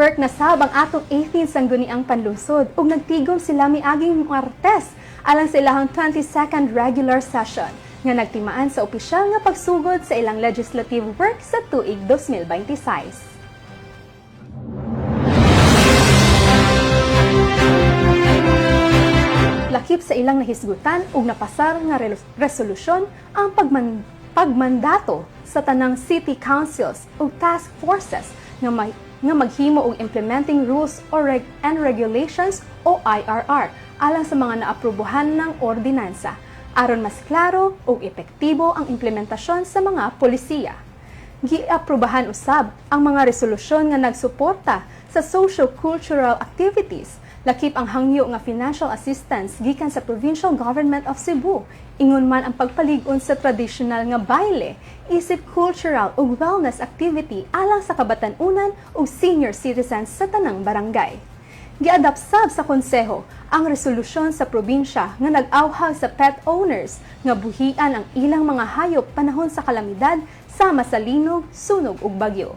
Network na sab ang atong 18 sangguniang panlusod ug nagtigom sila miaging Martes alang sa ilahang 22nd regular session nga nagtimaan sa opisyal nga pagsugod sa ilang legislative work sa tuig 2026. Lakip sa ilang nahisgutan ug napasar nga resolusyon ang pagmandato sa tanang city councils ug task forces nga maghimo og implementing rules and regulations o IRR alang sa mga naaprubuhan ng ordinansa aron mas klaro ug epektibo ang implementasyon sa mga polisiya. Giaprubahan usab ang mga resolusyon nga nagsuporta sa socio-cultural activities, lakip ang hangyo nga financial assistance gikan sa Provincial Government of Cebu, ingon man ang pagpalig-on sa traditional nga baile, isip cultural ug wellness activity alang sa kabatan-unan ug senior citizens sa tanang barangay. Giadapt sab sa konseho ang resolusyon sa probinsya nga nag-awhag sa pet owners nga buhian ang ilang mga hayop panahon sa kalamidad sama sa linog, sunog ug bagyo.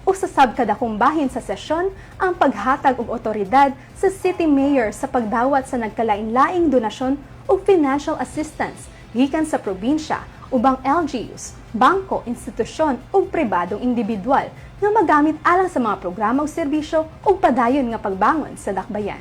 Usasab kadakong bahin sa sesyon ang paghatag og otoridad sa city mayor sa pagdawat sa nagkalain-laing donasyon o financial assistance gikan sa probinsya ubang LGUs, bangko, institusyon ug pribadong individual nga magamit alang sa mga programa o serbisyo ug padayon nga pagbangon sa dakbayan.